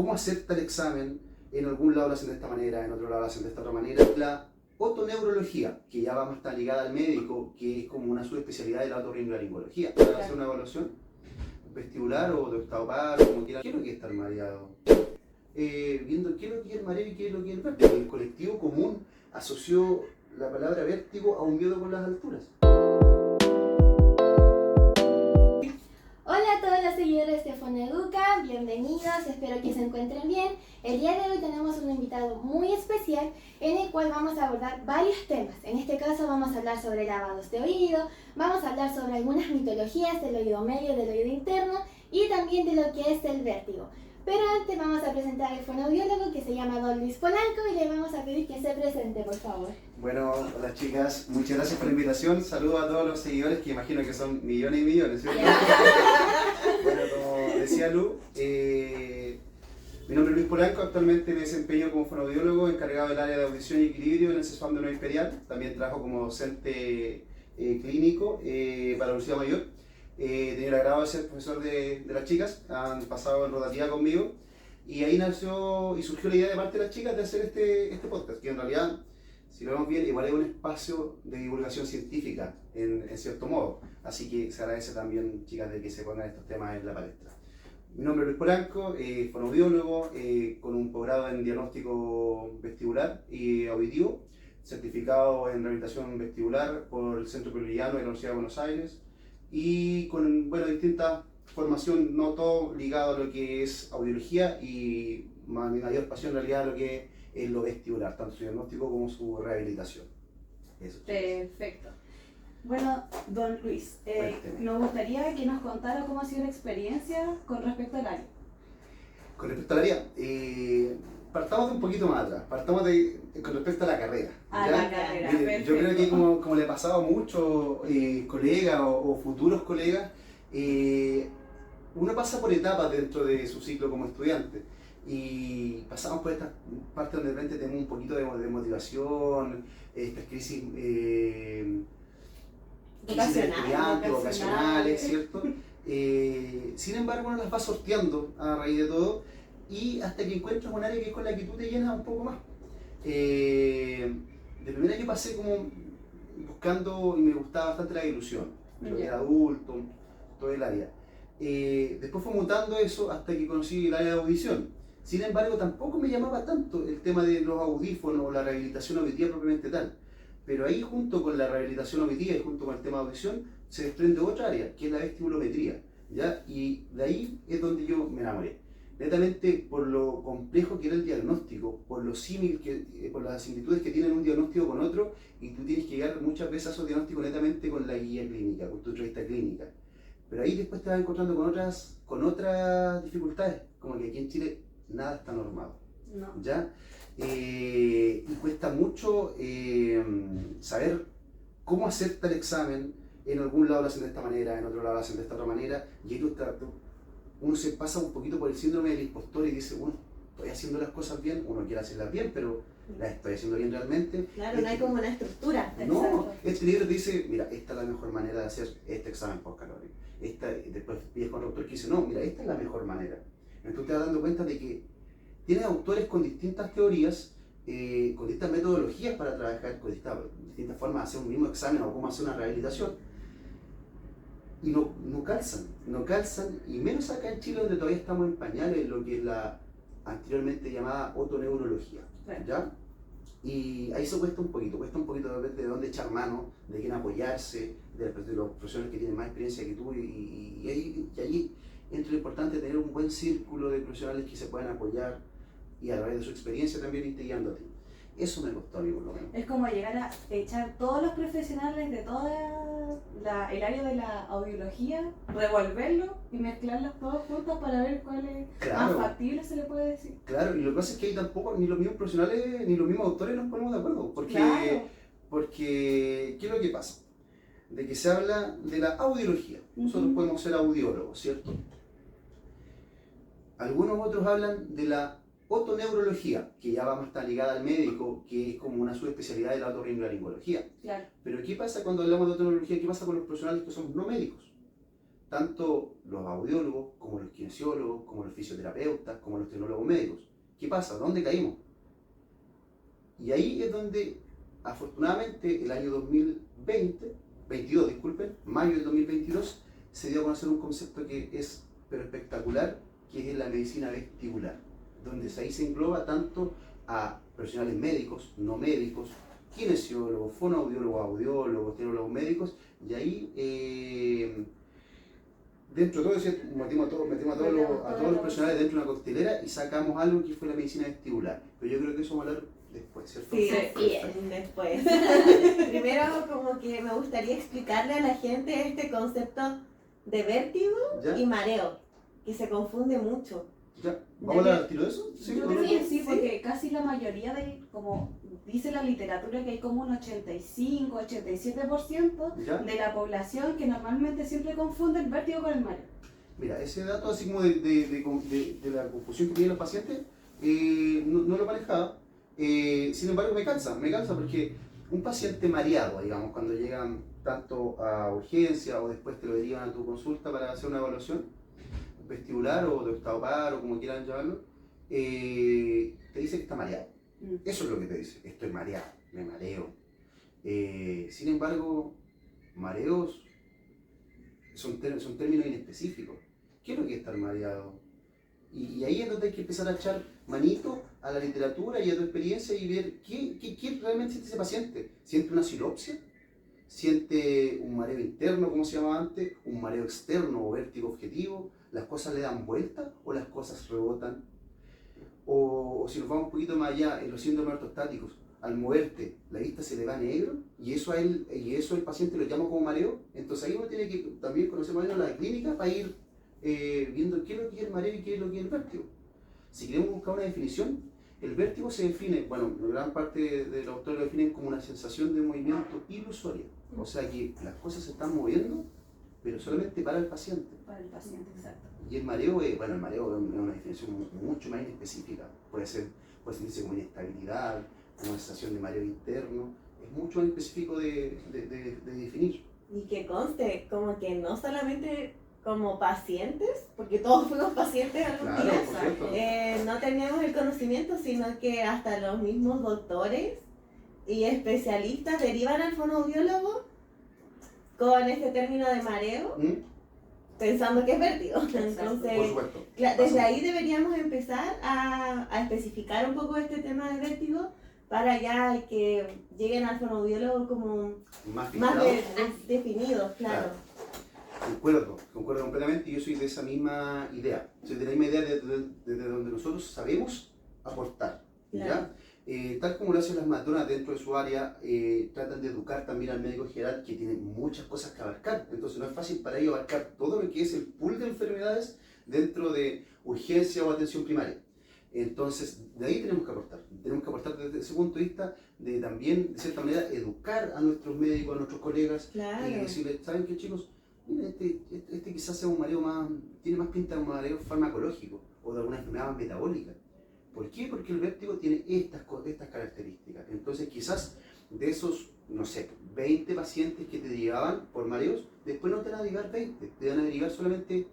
cómo hacer tal examen. En algún lado lo hacen de esta manera, en otro lado lo hacen de esta otra manera. La otoneurología, que ya va más tan ligada al médico, que es como una subespecialidad de la otorrinolaringología. Para hacer una evaluación vestibular o de octavo par, como quiera. ¿Qué es lo que es estar mareado? Viendo qué es lo que es el mareo y qué es lo que es el vértigo. El colectivo común asoció la palabra vértigo a un miedo con las alturas. Hola a todos los seguidores de Fonoeduca, bienvenidos, espero que se encuentren bien. El día de hoy tenemos un invitado muy especial en el cual vamos a abordar varios temas. En este caso vamos a hablar sobre lavados de oído, vamos a hablar sobre algunas mitologías del oído medio y del oído interno y también de lo que es el vértigo. Pero antes vamos a presentar al fonoaudiólogo que se llama Don Luis Polanco y le vamos a pedir que se presente, por favor. Bueno, hola chicas, muchas gracias por la invitación. Saludos a todos los seguidores, que imagino que son millones y millones, ¿cierto? Bueno, como decía Lu, mi nombre es Luis Polanco, actualmente me desempeño como fonoaudiólogo encargado del área de audición y equilibrio en el CESFAM de Nueva Imperial. También trabajo como docente clínico para la Universidad Mayor. He tenido el agrado de ser profesor de las chicas, han pasado en rotativa conmigo y ahí nació y surgió la idea de parte de las chicas de hacer este podcast, que en realidad, si lo vemos bien, igual es un espacio de divulgación científica en cierto modo, así que se agradece también, chicas, de que se pongan estos temas en la palestra. Mi nombre es Luis Polanco, fonoaudiólogo con un posgrado en diagnóstico vestibular y auditivo, certificado en rehabilitación vestibular por el Centro Privilegiado de la Universidad de Buenos Aires, y con distintas formación, no todo ligado a lo que es audiología y mi mayor pasión en realidad a lo que es lo vestibular, tanto su diagnóstico como su rehabilitación. Eso. Perfecto. Bueno, don Luis, nos gustaría que nos contara cómo ha sido la experiencia con respecto al área. Con respecto al área, partamos de un poquito más atrás, con respecto a la carrera. La carrera, perfecto. Yo creo que como le ha pasado a muchos colegas o futuros colegas, uno pasa por etapas dentro de su ciclo como estudiante y pasamos por esta parte donde de repente tenemos un poquito de motivación, estas crisis vocacionales, ¿cierto? Sin embargo, uno las va sorteando a raíz de todo y hasta que encuentras un área que es con la que tú te llenas un poco más. De primera yo pasé como buscando y me gustaba bastante la ilusión, yo era adulto, todo el área. Después fue mutando eso hasta que conocí el área de audición. Sin embargo, tampoco me llamaba tanto el tema de los audífonos o la rehabilitación auditiva propiamente tal. Pero ahí, junto con la rehabilitación auditiva y junto con el tema de audición, se desprende otra área, que es la vestibulometría, ¿ya? Y de ahí es donde yo me enamoré. Netamente por lo complejo que era el diagnóstico, por los por las similitudes que tienen un diagnóstico con otro, y tú tienes que llegar muchas veces a esos diagnósticos netamente con la guía clínica, con tu entrevista clínica. Pero ahí después te vas encontrando con otras dificultades, como que aquí en Chile nada está normado, ¿ya? Y cuesta mucho saber cómo hacer tal examen. En algún lado lo hacen de esta manera, en otro lado lo hacen de esta otra manera, y ahí uno se pasa un poquito por el síndrome del impostor y dice, bueno, estoy haciendo las cosas bien, uno quiere hacerlas bien, pero las estoy haciendo bien realmente. Claro, no hay como una estructura. No, este libro te dice, mira, esta es la mejor manera de hacer este examen postcalórico. Después pides con otro autor que dice, no, mira, esta es la mejor manera. Entonces tú te vas dando cuenta de que tienes autores con distintas teorías, con distintas metodologías para trabajar, con distintas formas de hacer un mismo examen o cómo hacer una rehabilitación. Y no calzan, y menos acá en Chile donde todavía estamos en pañales, lo que es la anteriormente llamada otoneurología, ¿ya? Y ahí se cuesta un poquito de dónde echar mano, de quién apoyarse, de los profesores que tienen más experiencia que tú, y allí entra lo importante de tener un buen círculo de profesionales que se puedan apoyar y a través de su experiencia también irte guiando a ti. Eso me costó a mí por lo menos. Es como llegar a echar todos los profesionales de toda el área de la audiología, revolverlo y mezclarlos todos juntos para ver cuál es más factible, se le puede decir. Claro, y lo que pasa es que ahí tampoco ni los mismos profesionales ni los mismos autores nos ponemos de acuerdo, porque ¿qué es lo que pasa? De que se habla de la audiología. Nosotros podemos ser audiólogos, ¿cierto? Algunos otros hablan de la otoneurología, que ya va más tan ligada al médico, que es como una subespecialidad de la otorrinolaringología. Claro. Pero ¿qué pasa cuando hablamos de otoneurología? ¿Qué pasa con los profesionales que son no médicos? tanto los audiólogos, como los kinesiólogos, como los fisioterapeutas, como los tecnólogos médicos. ¿Qué pasa? ¿Dónde caímos? Y ahí es donde, afortunadamente, el año 22, disculpen, mayo del 2022, se dio a conocer un concepto que es pero espectacular, que es la medicina vestibular, donde ahí se engloba tanto a profesionales médicos, no médicos, kinesiólogos, fonoaudiólogos, audiólogos, tecnólogos médicos, y ahí dentro de todo eso metimos a todos los profesionales dentro de una coctelera y sacamos algo que fue la medicina vestibular. Pero yo creo que eso vamos a hablar después, ¿cierto? Sí, después. Primero, como que me gustaría explicarle a la gente este concepto de vértigo ¿Ya? y mareo, que se confunde mucho. ¿Ya? ¿Vamos a hablar al tiro de eso? ¿Sí? Yo ¿O no? creo que sí, porque casi la mayoría como dice la literatura, que hay como un 85-87% ¿Ya? de la población que normalmente siempre confunde el vértigo con el mareo. Mira, ese dato así como de la confusión que tienen los pacientes, no lo manejaba. Sin embargo, me cansa porque un paciente mareado, digamos, cuando llegan tanto a urgencia o después te lo derivan a tu consulta para hacer una evaluación vestibular o de octavo par o como quieran llamarlo, te dice que está mareado. Eso es lo que te dice, estoy mareado, me mareo. Sin embargo, mareos son términos inespecíficos. ¿Qué es lo que es estar mareado? Y ahí es donde hay que empezar a echar manito a la literatura y a tu experiencia y ver qué realmente siente ese paciente. ¿Siente una silopsia? ¿Siente un mareo interno, como se llamaba antes? ¿Un mareo externo o vértigo objetivo? ¿Las cosas le dan vuelta o las cosas rebotan? O si nos vamos un poquito más allá, en los síndromes ortostáticos, al moverte, la vista se le va negro y eso el paciente lo llama como mareo. Entonces ahí uno tiene que también conocer más o menos la clínica para ir viendo qué es lo que es el mareo y qué es lo que es el vértigo. Si queremos buscar una definición, el vértigo se define, bueno, gran parte de los autores lo definen como una sensación de movimiento ilusoria. O sea que las cosas se están moviendo, pero solamente para el paciente. Para el paciente, exacto. Y el mareo, el mareo es una definición mucho más inespecífica. Puede sentirse como inestabilidad, como una sensación de mareo interno. Es mucho más específico de definir. Y que conste, como que no solamente como pacientes, porque todos fuimos pacientes algún Claro, día, por cierto. no teníamos el conocimiento, sino que hasta los mismos doctores y especialistas derivan al fonoaudiólogo con este término de mareo, pensando que es vértigo. Por Entonces, supuesto. desde ahí deberíamos empezar a especificar un poco este tema de vértigo para ya que lleguen al fonoaudiólogo como Más más filtrado. definidos, claro. Concuerdo completamente y yo soy de esa misma idea. Soy de la misma idea desde donde nosotros sabemos aportar. Claro. ¿Ya? Tal como lo hacen las matronas dentro de su área, tratan de educar también al médico general que tiene muchas cosas que abarcar. Entonces no es fácil para ellos abarcar todo lo que es el pool de enfermedades dentro de urgencia o atención primaria. Entonces, de ahí tenemos que aportar. Tenemos que aportar desde ese punto de vista de también, de cierta manera, educar a nuestros médicos, a nuestros colegas Claro. y decirles, ¿saben qué, chicos? Miren, este quizás sea un mareo tiene más pinta de un mareo farmacológico o de alguna enfermedad metabólica. ¿Por qué? Porque el vértigo tiene estas características. Entonces, quizás de esos, no sé, 20 pacientes que te derivaban por mareos, después no te van a derivar 20, te van a derivar solamente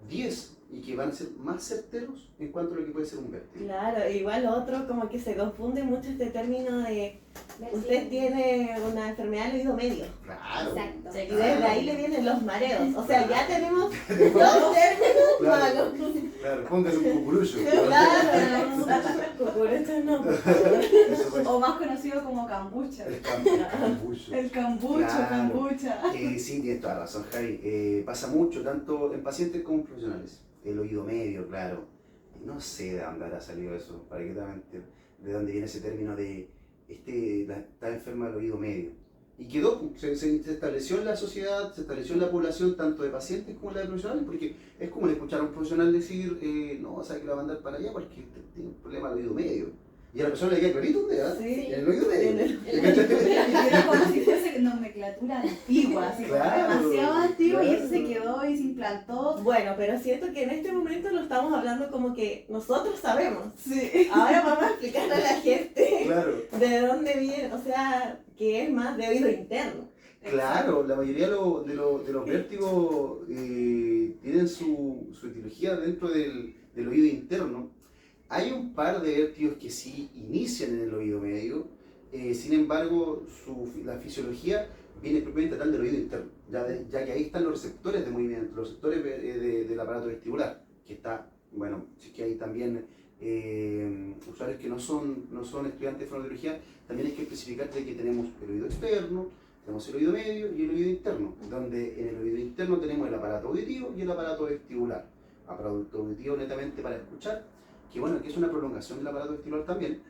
10 y que van a ser más certeros en cuanto a lo que puede ser un vértigo. Claro, igual otro como que se confunde mucho este término de usted tiene una enfermedad del oído medio. Claro. Exacto. Y desde ahí le vienen los mareos. O sea, ya tenemos dos términos Claro. malos. Claro, póngase un cucurucho. Claro, cucuruchos no, por favor. Eso es O más conocido como cambucha. el cambucho. El cambucho, Claro. cambucha. Sí, tienes toda razón, Javi. Pasa mucho, tanto en pacientes como en profesionales. El oído medio, claro. No sé de dónde habrá salido eso, para que te mentir, de dónde viene ese término de está enferma del oído medio. Y quedó, se estableció en la sociedad, se estableció en la población, tanto de pacientes como de profesionales, porque es como escuchar a un profesional decir, no, o sea, que lo va a mandar para allá porque tiene un problema del oído medio. Y a la persona le queda clarito, ¿verdad? Sí. En el oído medio. Era como si fuese nomenclatura antigua, así como Claro, demasiado antigua, y eso se claro. quedó y se implantó. Bueno, pero siento que en este momento lo estamos hablando como que nosotros sabemos. Sí. Ahora vamos a explicarle a la gente Claro. de dónde viene, o sea, que es más de oído interno. Claro, la mayoría de los vértigos tienen su etiología dentro del oído interno. Hay un par de vértigos que sí inician en el oído medio, sin embargo, la fisiología viene propiamente tal del oído interno, ya que ahí están los receptores de movimiento, los receptores del aparato vestibular, que está, bueno, si es que hay también usuarios que no son estudiantes de fonoaudiología, también hay que especificar de que tenemos el oído externo, tenemos el oído medio y el oído interno, donde en el oído interno tenemos el aparato auditivo y el aparato vestibular. Aparato auditivo netamente para escuchar, que bueno, que es una prolongación del aparato vestibular también,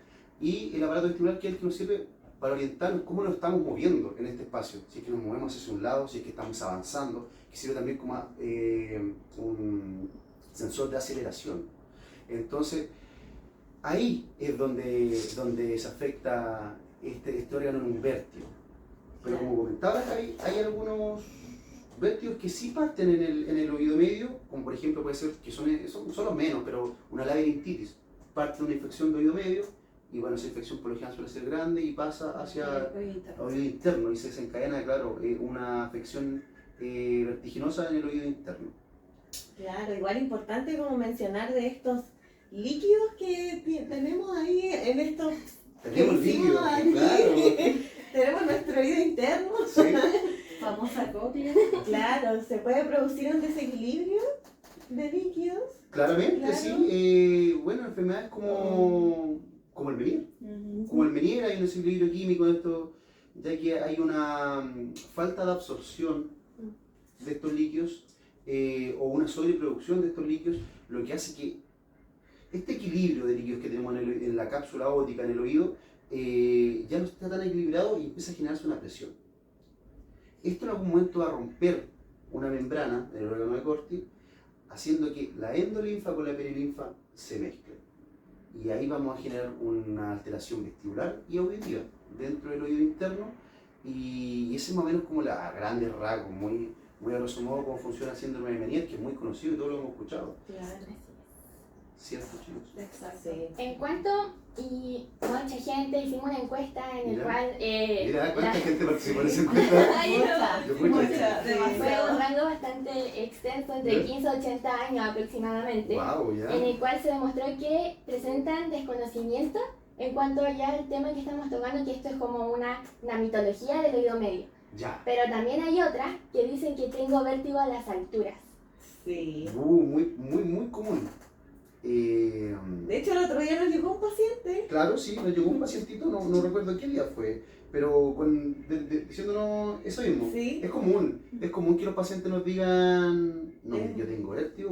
y el aparato vestibular que es el que nos sirve para orientarnos cómo nos estamos moviendo en este espacio, si es que nos movemos hacia un lado, si es que estamos avanzando, que sirve también como un sensor de aceleración. Entonces, ahí es donde se afecta este órgano en un vértigo. Pero como comentaba, hay algunos vértigos que sí parten en el oído medio, como por ejemplo puede ser, que son los menos, pero una labirintitis, parte de una infección de oído medio, y bueno, esa infección por lo general suele ser grande y pasa hacia el oído interno y se desencadena, claro, una afección vertiginosa en el oído interno. Claro, igual importante como mencionar de estos líquidos que tenemos ahí en estos... Tenemos líquidos, claro. Tenemos nuestro oído interno. Sí. Famosa copia. Claro, se puede producir un desequilibrio de líquidos. Claramente, Claro. sí. Bueno, enfermedades como el Meniere. Como el Meniere hay un desequilibrio químico en esto, ya que hay una falta de absorción de estos líquidos o una sobreproducción de estos líquidos, lo que hace que este equilibrio de líquidos que tenemos en la cápsula óptica, en el oído, ya no está tan equilibrado y empieza a generarse una presión. Esto en algún momento va a romper una membrana en el órgano de Corti, haciendo que la endolinfa con la perilinfa se mezclen. Y ahí vamos a generar una alteración vestibular y auditiva dentro del oído interno, y ese es más o menos como a grandes rasgos, muy a grosso modo, cómo funciona el síndrome de Meniere, que es muy conocido y todos lo hemos escuchado. Claro. ¿Cierto, chicos? Exacto. Sí. En cuanto, y mucha gente, hicimos una encuesta en el Mira. cual... Mira, ¿cuánta la- gente participó en esa encuesta? Ay, no. Mucha, Fue demasiado. un rango bastante extenso, entre ¿Ya? 15 a 80 años aproximadamente, Wow, ya. en el cual se demostró que presentan desconocimiento en cuanto ya al tema que estamos tocando, que esto es como una mitología del oído medio. Ya. Pero también hay otras que dicen que tengo vértigo a las alturas. Sí. Muy común. De hecho, el otro día nos llegó un paciente. Claro, sí, nos llegó un pacientito, no recuerdo qué día fue, pero diciéndonos eso mismo. Sí. Es común que los pacientes nos digan, no, yo tengo vértigo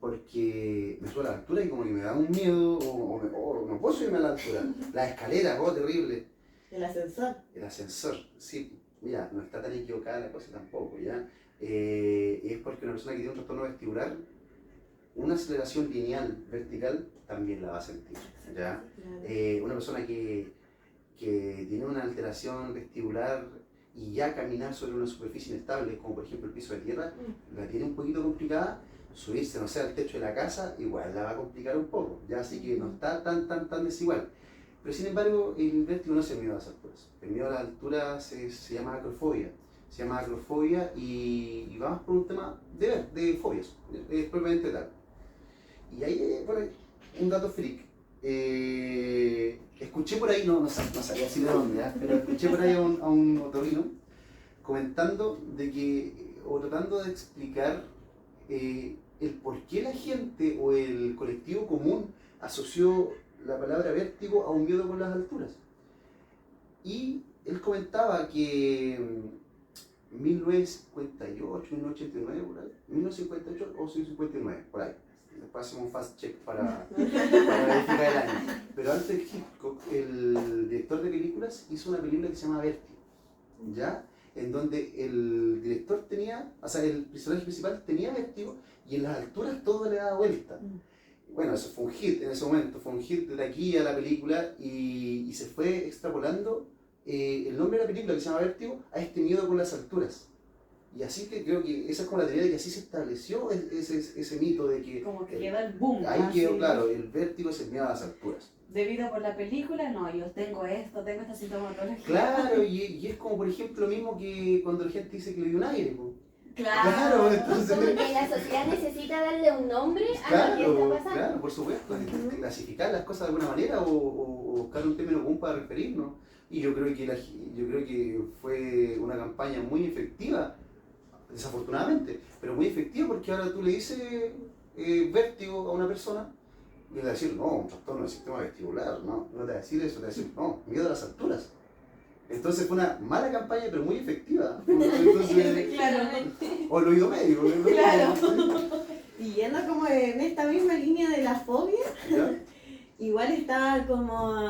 porque me sube a la altura y como que me da un miedo, o no puedo subirme a la altura. Las escaleras, terrible. El ascensor. El ascensor, sí, mira, no está tan equivocada la cosa tampoco, ¿ya? Es porque una persona que tiene un trastorno vestibular, una aceleración lineal vertical también la va a sentir, ¿ya? Claro. Una persona que tiene una alteración vestibular y ya caminar sobre una superficie inestable, como por ejemplo el piso de tierra, la tiene un poquito complicada. Subirse, no sé, al techo de la casa, igual la va a complicar un poco, ¿ya? Así que no está tan desigual. Pero sin embargo, el vértigo no es el miedo a las alturas. El miedo a las alturas se llama acrofobia. Se llama acrofobia y vamos por un tema de fobias, es propiamente tal. Y ahí, bueno, un dato freak. Escuché por ahí, no sabía así de dónde, ¿ya? Pero escuché por ahí a un otorrino comentando de que, o tratando de explicar el por qué la gente o el colectivo común asoció la palabra vértigo a un miedo con las alturas. Y él comentaba que 1958, 1989, por ahí, 1958 o 1959, por ahí. Después hacemos un fast check para verificar el año. Pero antes Hitchcock, el director de películas, hizo una película que se llama Vértigo, ¿ya? En donde el director tenía, o sea, el personaje principal tenía vértigo y en las alturas todo le daba vuelta. Bueno, eso fue un hit en ese momento, fue un hit de taquilla la película y se fue extrapolando el nombre de la película, que se llama Vértigo, a este miedo con las alturas. Y así que creo que esa es como la teoría de que así se estableció ese mito de que... Como que queda el boom. Ahí quedó así. claro, el vértigo es el miedo a las alturas. Debido por la película, no, yo tengo esto, tengo esta sintomatología. Claro, y es como por ejemplo lo mismo que cuando la gente dice que le dio un aire. Po. Claro. Entonces... Como que la sociedad necesita darle un nombre a lo que está pasando. Claro, por supuesto, clasificar las cosas de alguna manera o buscar un término común para referirnos. Y yo creo que fue una campaña muy efectiva, desafortunadamente, pero muy efectiva porque ahora tú le dices vértigo a una persona y le va a decir, no, un trastorno del sistema vestibular, no te va a decir eso, te va a decir, no, miedo a las alturas. Entonces fue una mala campaña, pero muy efectiva. Entonces, Claramente. o el oído médico. Claro. Y yendo como en esta misma línea de la fobia, ¿Ya? igual está como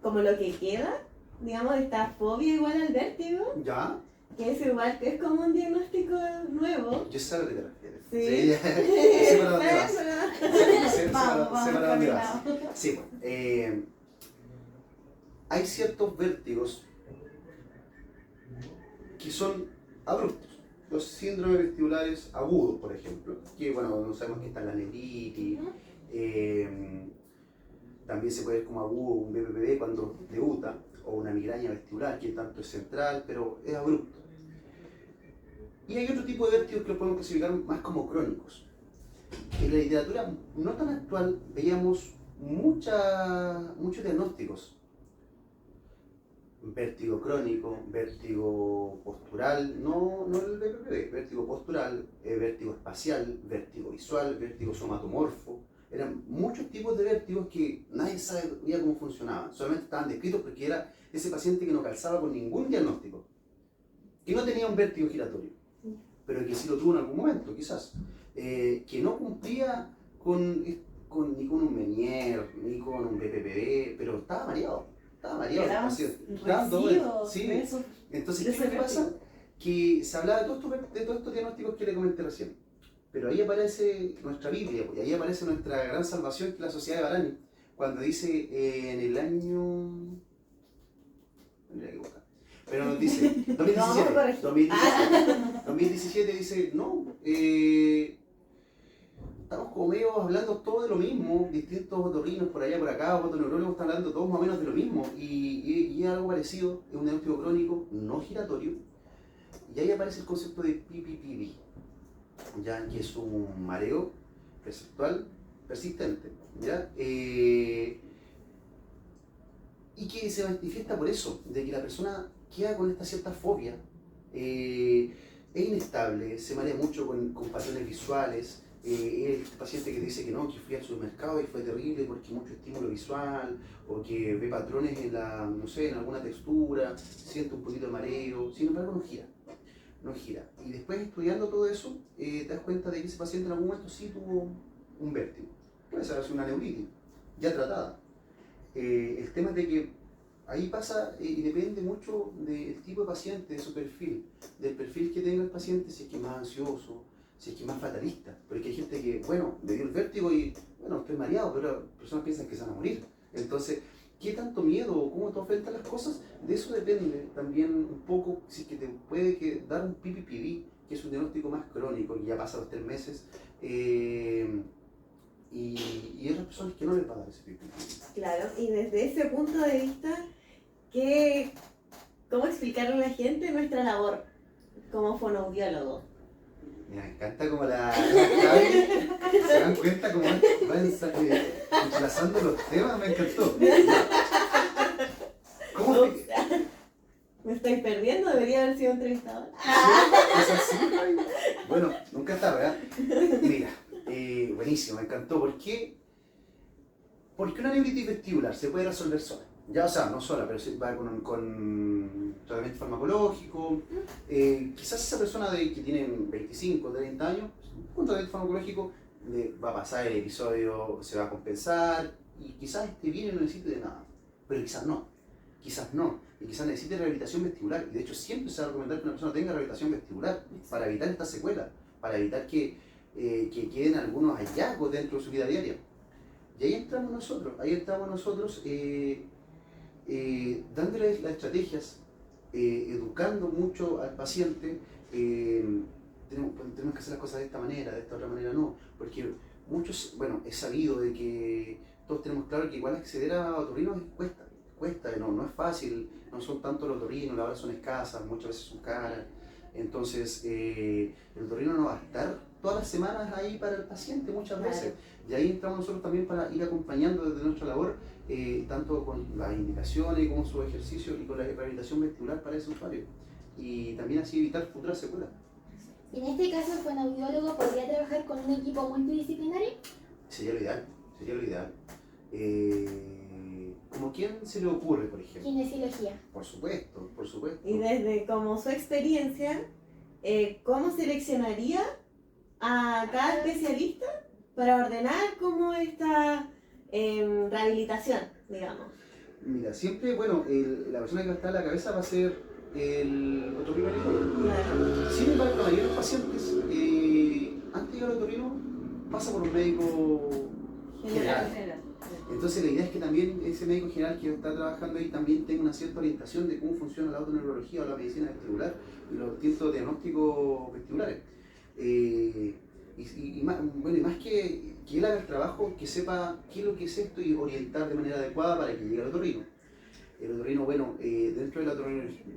como lo que queda, digamos, esta fobia igual al vértigo, ¿Ya? que es igual, que es como un diagnóstico nuevo. Yo sé a lo que te refieres. Sí. Ya. Sé para dónde vas. Sé Vamos para dónde vas. caminado. Sí, bueno, hay ciertos vértigos que son abruptos. Los síndromes vestibulares agudos, por ejemplo, que bueno, no sabemos que está la nefritis, también se puede ver como agudo un BPPV cuando debuta, o una migraña vestibular, que tanto es central, pero es abrupto. Y hay otro tipo de vértigos que los podemos clasificar más como crónicos. En la literatura no tan actual veíamos muchos diagnósticos. Vértigo crónico, vértigo postural, no el BPPV, vértigo postural, vértigo espacial, vértigo visual, vértigo somatomorfo. Eran muchos tipos de vértigos que nadie sabía cómo funcionaban, solamente estaban descritos porque era ese paciente que no calzaba con ningún diagnóstico, que no tenía un vértigo giratorio, pero que sí lo tuvo en algún momento, quizás, que no cumplía ni con un Menier, ni con un BPPV, pero estaba mareado. Quedaban Así, residuos sí. de eso. Entonces, ¿qué pasa? Que se hablaba de todos estos diagnósticos que le comenté recién. Pero ahí aparece nuestra Biblia, y ahí aparece nuestra gran salvación, que es la Sociedad de Barani, cuando dice en el año... Pero nos dice, 2017 dice, no, estamos como medio hablando todos de lo mismo, distintos otorrinos por allá, por acá, otoneurólogos están hablando todos más o menos de lo mismo, y es algo parecido, es un diagnóstico crónico, no giratorio, y ahí aparece el concepto de PPPV, ya que es un mareo perceptual persistente, ¿ya? Y que se manifiesta por eso, de que la persona queda con esta cierta fobia, es inestable, se marea mucho con patrones visuales, el paciente que dice que no, que fui al supermercado y fue terrible porque mucho estímulo visual, o que ve patrones en en alguna textura, siente un poquito de mareo, sin embargo no gira. Y después estudiando todo eso, te das cuenta de que ese paciente en algún momento sí tuvo un vértigo. Puede ser una neuritis, ya tratada. El tema es de que ahí pasa y depende mucho del tipo de paciente, de su perfil, del perfil que tenga el paciente, si es que es más ansioso, si es que es más fatalista. Porque hay gente que, bueno, le dio el vértigo y, bueno, estoy mareado, pero las personas piensan que se van a morir. Entonces, ¿qué tanto miedo o cómo tú enfrentas las cosas? De eso depende también un poco si es que te puede dar un PPPV, que es un diagnóstico más crónico, que ya pasa los 3 meses, y hay otras personas que no les va a dar ese PPPV. Claro, y desde ese punto de vista, ¿cómo explicarle a la gente nuestra labor como fonoaudiólogo? Mira, me encanta como la clave, se dan cuenta como va desplazando los temas, me encantó. ¿Cómo Ups, me estoy perdiendo, debería haber sido entrevistador. ¿Es así? Bueno, nunca está, ¿verdad? Mira, buenísimo, me encantó. ¿Por qué? Porque una neuritis vestibular se puede resolver sola. Ya, o sea, no sola, pero sí va con tratamiento farmacológico. Quizás esa persona que tiene 25, 30 años, con tratamiento farmacológico, le va a pasar el episodio, se va a compensar, y quizás esté bien y no necesite de nada. Pero quizás no. Y quizás necesite rehabilitación vestibular. Y de hecho siempre se va a recomendar que una persona tenga rehabilitación vestibular para evitar esta secuela, para evitar que queden algunos hallazgos dentro de su vida diaria. Y ahí entramos nosotros, dándoles las estrategias educando mucho al paciente. Tenemos que hacer las cosas de esta manera, de esta otra manera no, porque muchos, bueno, es sabido de que todos tenemos claro que igual acceder a otorrinos cuesta, no es fácil, no son tanto los otorrinos, las horas son escasas, muchas veces son caras, entonces el otorrino no va a estar todas las semanas ahí para el paciente muchas veces, y ahí entramos nosotros también para ir acompañando desde nuestra labor, tanto con las indicaciones como sus ejercicios y con la rehabilitación vestibular para ese usuario, y también así evitar futuras secuelas. En este caso, el fonoaudiólogo podría trabajar con un equipo multidisciplinario. Sería lo ideal, sería lo ideal. ¿Como quién se le ocurre, por ejemplo? Kinesiología. Por supuesto, por supuesto. Y desde como su experiencia, ¿cómo seleccionaría a cada especialista para ordenar como esta rehabilitación, digamos? Mira, siempre, bueno, la persona que va a estar a la cabeza va a ser el otorrinolaringólogo. Claro. Sin embargo, la mayoría de los pacientes, antes de ir al otorrino, pasa por un médico general. Entonces la idea es que también ese médico general que está trabajando ahí también tenga una cierta orientación de cómo funciona la autoneurología o la medicina vestibular y los distintos diagnósticos vestibulares. Y más que él haga el trabajo, que sepa qué es lo que es esto y orientar de manera adecuada para que llegue al otorrino. El otorrino, bueno, dentro de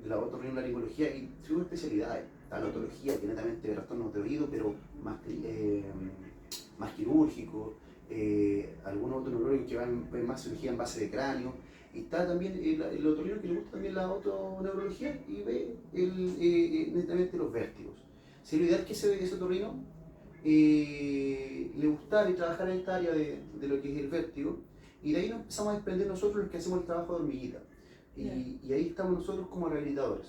la otorrinolaringología hay subespecialidades. Está la otología, que netamente de trastornos de oído, pero más quirúrgico. Algunos otorrinolaringólogos que ven más cirugía en base de cráneo. Y está también el otorrino que le gusta también la autoneurología y ve netamente los vértigos. Sería lo ideal que ese otorrino le gustara y trabajara en esta área de lo que es el vértigo. Y de ahí nos empezamos a desprender nosotros los que hacemos el trabajo de hormiguita. Y ahí estamos nosotros como rehabilitadores,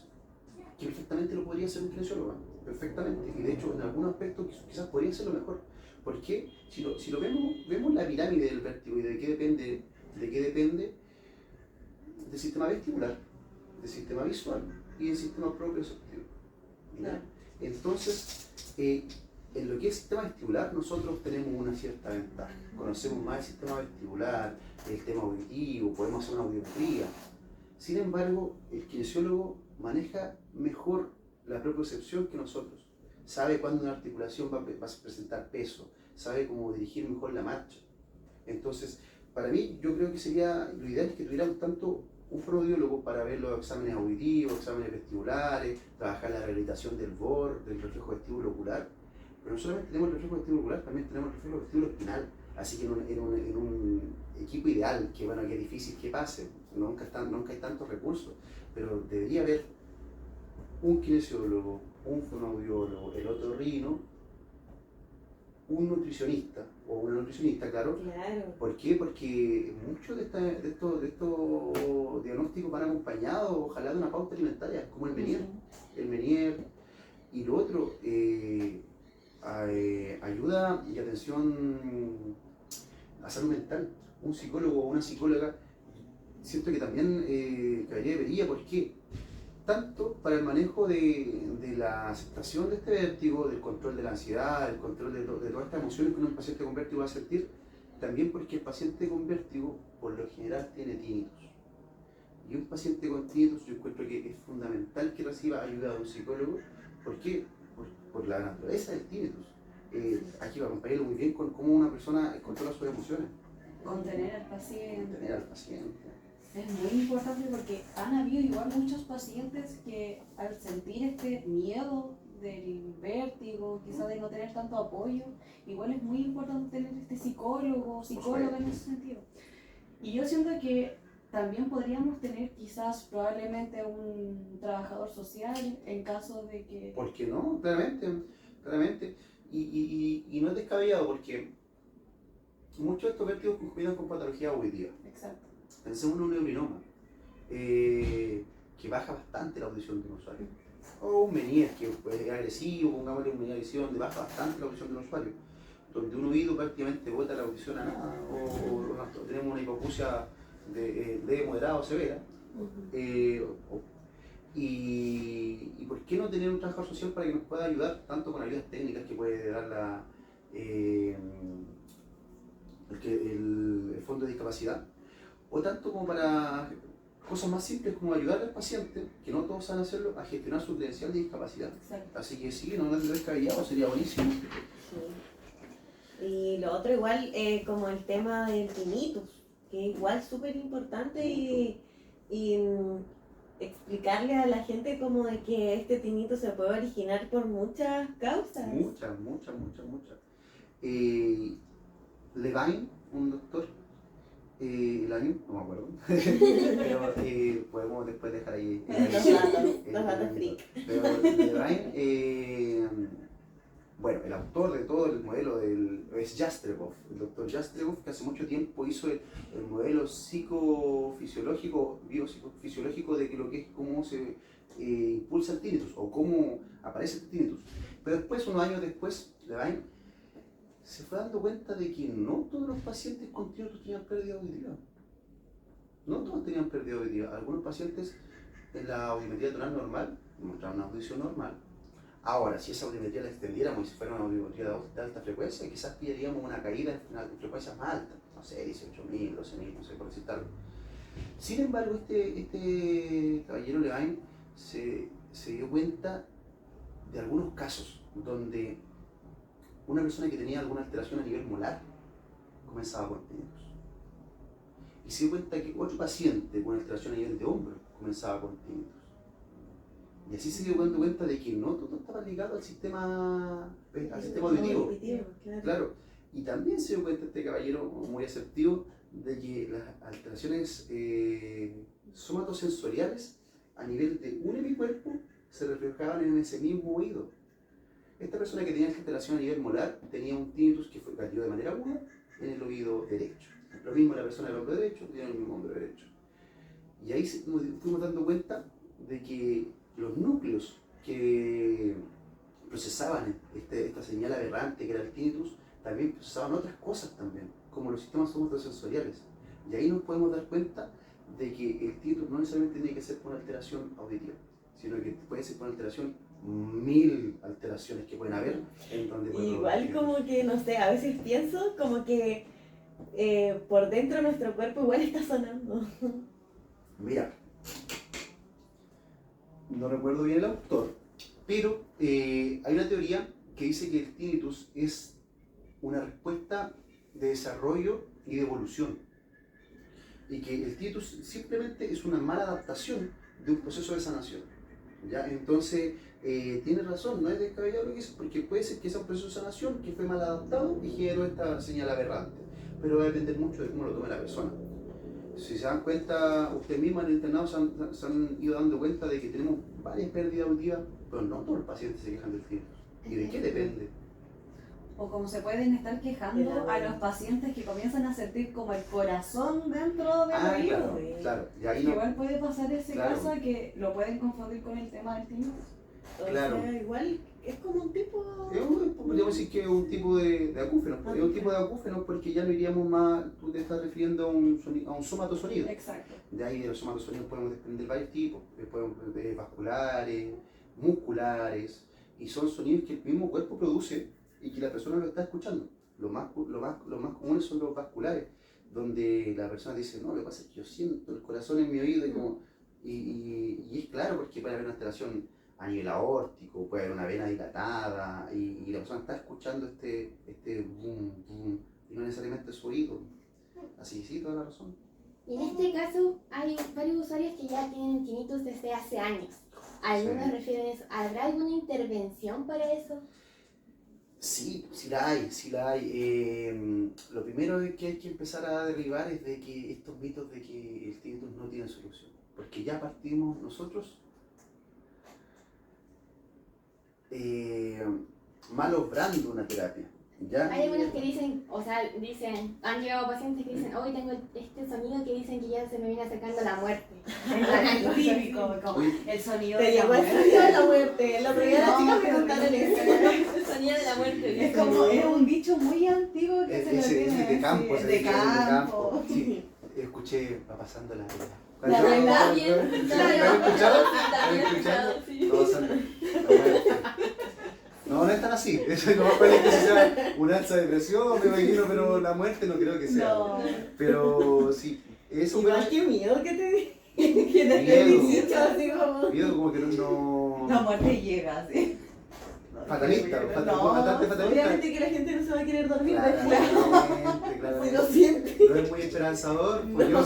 que perfectamente lo podría hacer un kinesiólogo, perfectamente, y de hecho en algunos aspectos quizás podría ser lo mejor, porque si lo vemos la pirámide del vértigo y de qué depende del sistema vestibular, del sistema visual y del sistema propioceptivo. Claro. Entonces, en lo que es sistema vestibular nosotros tenemos una cierta ventaja, conocemos más el sistema vestibular, el tema auditivo, podemos hacer una audiometría. Sin embargo, el kinesiólogo maneja mejor la propiocepción que nosotros. Sabe cuándo una articulación va a presentar peso, sabe cómo dirigir mejor la marcha. Entonces, para mí, yo creo que sería lo ideal es que tuviéramos tanto un fonoaudiólogo para ver los exámenes auditivos, exámenes vestibulares, trabajar la rehabilitación del VOR, del reflejo vestíbulo ocular. Pero no solamente tenemos el reflejo vestíbulo ocular, también tenemos el reflejo vestíbulo espinal. Así que en un equipo ideal, que bueno, que es difícil que pase, nunca hay tantos recursos, pero debería haber un kinesiólogo, un fonoaudiólogo, el otorrino, un nutricionista, o una nutricionista, claro. ¿Por qué? Porque muchos de estos diagnósticos van acompañados, ojalá, de una pauta alimentaria, como el Menier. El Menier, y lo otro, ayuda y atención a salud mental. Un psicólogo o una psicóloga, siento que también debería, ¿por qué? Tanto para el manejo de la aceptación de este vértigo, del control de la ansiedad, el control de todas estas emociones que un paciente con vértigo va a sentir, también porque el paciente con vértigo por lo general tiene tinnitus. Y un paciente con tinnitus, yo encuentro que es fundamental que reciba ayuda de un psicólogo. ¿Por qué? Por la naturaleza del tinnitus. Aquí va a acompañarlo muy bien con cómo una persona controla sus emociones. Contener al paciente. Contener al paciente. Es muy importante porque han habido igual muchos pacientes que al sentir este miedo del vértigo, quizás de no tener tanto apoyo, igual es muy importante tener este psicóloga en ese sentido. Y yo siento que también podríamos tener quizás probablemente un trabajador social en caso de que... ¿Por qué no? Claramente. Y no es descabellado porque muchos de estos vértigos concluyen con patología auditiva. Exacto. Pensemos en un neurinoma, que baja bastante la audición de un usuario. O un Menier, que es agresivo, pongámosle un Menier agresivo, donde baja bastante la audición de un usuario. Donde un oído prácticamente bota la audición a nada, o tenemos una hipoacusia de moderada o severa. Y por qué no tener un trabajador social para que nos pueda ayudar, tanto con ayudas técnicas que puede dar el Fondo de Discapacidad, o tanto como para cosas más simples como ayudarle al paciente, que no todos saben hacerlo, a gestionar su credencial de discapacidad. Exacto. Así que sí, no es descabellado, sería buenísimo. Sí. Y lo otro igual, como el tema del tinnitus, que es igual súper importante y explicarle a la gente como de que este tinnitus se puede originar por muchas causas. Muchas. Levine, un doctor, el año, no me acuerdo, pero podemos después dejar ahí Los datos freak. Pero Levine, bueno, el autor de todo el modelo es Jastrebov, el doctor Jastrebov, que hace mucho tiempo hizo el modelo psicofisiológico, biopsicofisiológico de que lo que es cómo se impulsa el tinnitus o cómo aparece el tinnitus. Pero después, unos años después, Levine se fue dando cuenta de que no todos los pacientes con tinnitus tenían pérdida auditiva. No todos tenían pérdida auditiva. Algunos pacientes en la audiometría tonal normal mostraban una audición normal. Ahora, si esa audiometría la extendiéramos y si fuera una audiometría de alta frecuencia, quizás pillaríamos una caída en frecuencias más altas, no sé, 18.000, 12.000, no sé por citarlo. Sin embargo, este caballero Levine se dio cuenta de algunos casos donde una persona que tenía alguna alteración a nivel molar comenzaba con tinnitus. Y se dio cuenta que otro paciente con alteración a nivel de hombro comenzaba con tinnitus. Y así se dio cuenta de que no todo estaba ligado al sistema auditivo. Claro. Y también se dio cuenta este caballero muy asertivo de que las alteraciones somatosensoriales a nivel de un hemicuerpo se reflejaban en ese mismo oído. Esta persona que tenía esta alteración a nivel molar tenía un tinnitus que fue cayó de manera aguda en el oído derecho. Lo mismo la persona del hombro derecho tenía el mismo hombro derecho. Y ahí nos fuimos dando cuenta de que los núcleos que procesaban esta señal aberrante que era el tinnitus también procesaban otras cosas también, como los sistemas somatosensoriales. Y ahí nos podemos dar cuenta de que el tinnitus no necesariamente tiene que ser por una alteración auditiva, sino que puede ser por una alteración, 1000 alteraciones que pueden haber en donde igual como que, no sé, a veces pienso como que por dentro nuestro cuerpo igual está sonando. Mira, no recuerdo bien el autor, pero hay una teoría que dice que el tinnitus es una respuesta de desarrollo y de evolución, y que el tinnitus simplemente es una mala adaptación de un proceso de sanación. ¿Ya? Entonces, tiene razón, no es descabellado lo que dice, porque puede ser que sea un proceso de sanación que fue mal adaptado y generó esta señal aberrante, pero va a depender mucho de cómo lo tome la persona. Si se dan cuenta, ustedes mismos en el internado se han ido dando cuenta de que tenemos varias pérdidas auditivas, pero no todos los pacientes se quejan del tinnitus. ¿Y de qué depende? O como se pueden estar quejando a los pacientes que comienzan a sentir como el corazón dentro del oído. Claro. Y ahí igual puede pasar ese caso que lo pueden confundir con el tema del tinnitus. Claro. O sea, igual es como un tipo... Podríamos decir que es un tipo de acúfeno. Es un tipo de acúfeno porque ya no iríamos más, tú te estás refiriendo a un somatosonido. Exacto. De ahí de los somatosonidos podemos desprender varios tipos, vasculares, musculares, y son sonidos que el mismo cuerpo produce y que la persona lo está escuchando. Lo más comunes son los vasculares, donde la persona dice, no, lo que pasa es que yo siento el corazón en mi oído y es claro porque puede haber una alteración a nivel aórtico, puede haber una vena dilatada y la persona está escuchando este boom, boom, y no necesariamente su oído. Así sí, toda la razón. Y en este caso hay varios usuarios que ya tienen tinnitus desde hace años. Algunos refieren eso. ¿Habrá alguna intervención para eso? Sí, sí la hay. Lo primero que hay que empezar a derribar es de que estos mitos de que el tinnitus no tiene solución. Porque ya partimos nosotros mal obrando una terapia. ¿Ya? Hay algunos que dicen, han llegado pacientes que dicen, hoy tengo este sonido que dicen que ya se me viene acercando la muerte. Es típico, como el sonido Te de la llegó el muerte. sonido de la muerte. La primera No, chica me pero contaron eso. El sonido de la muerte. Es como, es un dicho muy antiguo que se lo Ese tiene. de campo, de campo. Sí, escuché, va pasando la vida. La verdad, bien. ¿Han escuchado? Sí. Todos son la muerte. No es tan así. Eso no va a que sea una alza de depresión, me imagino, pero la muerte no creo que sea. No. Pero sí, eso Igual que miedo que te Miedo. Miedo como que no... La muerte llega, sí. Fatalista, No, bastante fatalista. obviamente que la gente no se va a querer dormir después. Claramente. Si lo siente. No es muy esperanzador. Pues yo,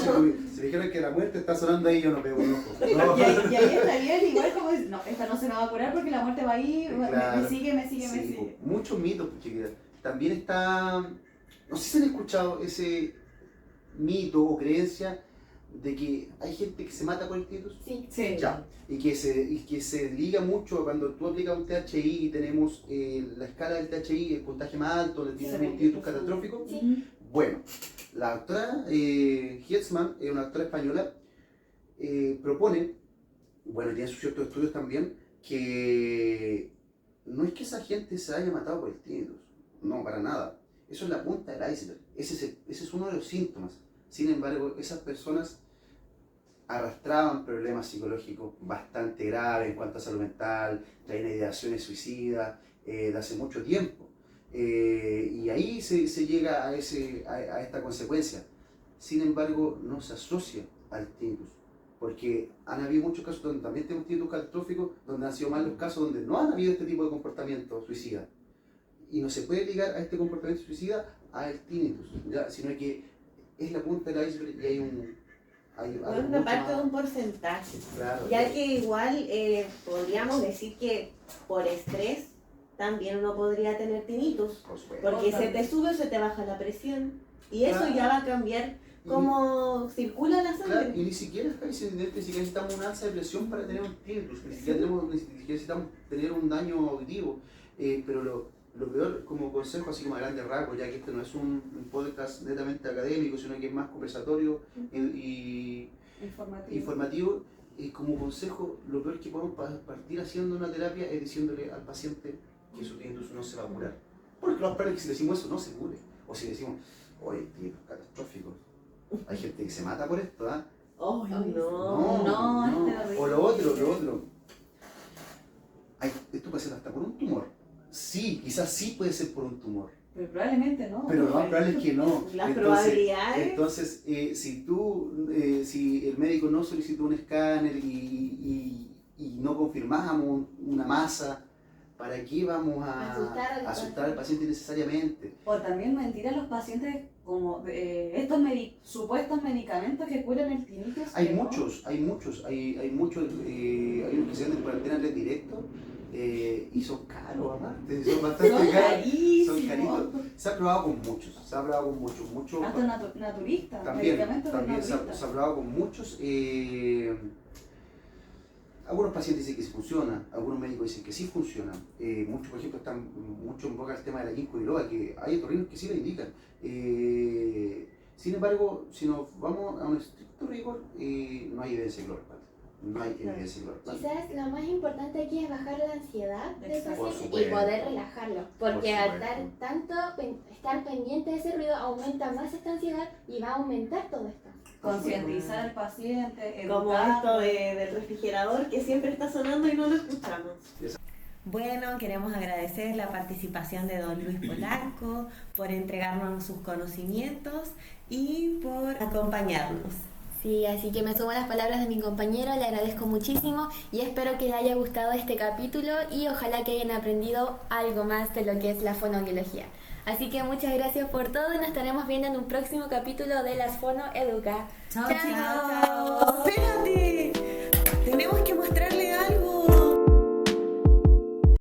si dijeran que la muerte está sonando ahí, yo no pego un ojo. No. Y ahí estaría igual como, no, esta no se me va a curar porque la muerte va ahí, Claro. me sigue. Sí, muchos mitos, pues, chiquillas. También está, no sé si han escuchado ese mito o creencia de que hay gente que se mata por el tinnitus. Sí. Sí. Ya, y que se liga mucho cuando tú aplicas un THI y tenemos la escala del THI, el puntaje más alto, donde tienes un tinnitus catastrófico. Sí. Bueno, la doctora Hietzman, una doctora española, propone, bueno, tiene sus ciertos estudios también, que no es que esa gente se haya matado por el tinnitus, no, para nada. Eso es la punta del iceberg, ese es uno de los síntomas. Sin embargo, esas personas arrastraban problemas psicológicos bastante graves en cuanto a salud mental, traían ideaciones suicidas de hace mucho tiempo. Y ahí se llega a esta consecuencia. Sin embargo, no se asocia al tinnitus, porque han habido muchos casos donde también tenemos tinnitus catastrófico, donde han sido más los casos donde no han habido este tipo de comportamiento suicida. Y no se puede ligar a este comportamiento suicida al tinnitus, ¿ya? Sino que es la punta del iceberg y hay Es una parte de un porcentaje. Claro, Ya que igual podríamos decir que por estrés también uno podría tener tinnitus. por supuesto. Porque se te sube o se te baja la presión. Y eso Claro. ya va a cambiar cómo circula la Claro, sangre. y ni siquiera necesitamos un alza de presión para tener un tinnitus, ni siquiera necesitamos tener un daño auditivo. Pero lo peor, como consejo, así como a grandes rasgos, ya que este no es un podcast netamente académico, sino que es más conversatorio y informativo, como consejo, lo peor que podemos partir haciendo una terapia es diciéndole al paciente que su tinnitus no se va a curar. Porque lo peor es que si le decimos eso, no se cure. O si decimos, oye, tinnitus catastrófico, hay gente que se mata por esto, ¿ah? ¡Ay, Ay, no! No, es terrible. O lo otro. Ay, esto puede ser hasta por un tumor. Sí, quizás sí puede ser por un tumor. Pero probablemente no. Pero lo más probable es que no. Las probabilidades. Entonces, si el médico no solicitó un escáner y no confirmamos una masa, ¿para qué vamos a asustar al paciente innecesariamente? O también mentir a los pacientes como estos supuestos medicamentos que curan el tinnitus. Hay que no. muchos, hay unos que se venden por antena red directo y son caros aparte, son bastante Son caros. carísimos. Son caritos. Se ha probado con muchos, muchos. Hasta naturistas, También medicamentos de se ha naturistas. probado con muchos. Algunos pacientes dicen que sí funciona, algunos médicos dicen que sí funciona. Muchos, por ejemplo, están mucho en boca el tema de la ginkgo biloba, que hay otorrinos que sí la indican. Sin embargo, si nos vamos a un estricto rigor, no hay evidencia que lo respalde. No hay evidencia que lo respalde. Quizás lo más importante aquí es bajar la ansiedad del Exacto. Por paciente y supuesto. poder relajarlo. Porque Por al supuesto. estar pendiente de ese ruido aumenta más esta ansiedad y va a aumentar todo esto. Concientizar al paciente, Como educarlo. esto del refrigerador que siempre está sonando y no lo escuchamos. Bueno, queremos agradecer la participación de don Luis Polarco por entregarnos sus conocimientos y por acompañarnos. Sí, así que me sumo a las palabras de mi compañero, le agradezco muchísimo y espero que le haya gustado este capítulo y ojalá que hayan aprendido algo más de lo que es la fonoaudiología. Así que muchas gracias por todo y nos estaremos viendo en un próximo capítulo de Las Fono Educa. Chao, Chao. Espérate, tenemos que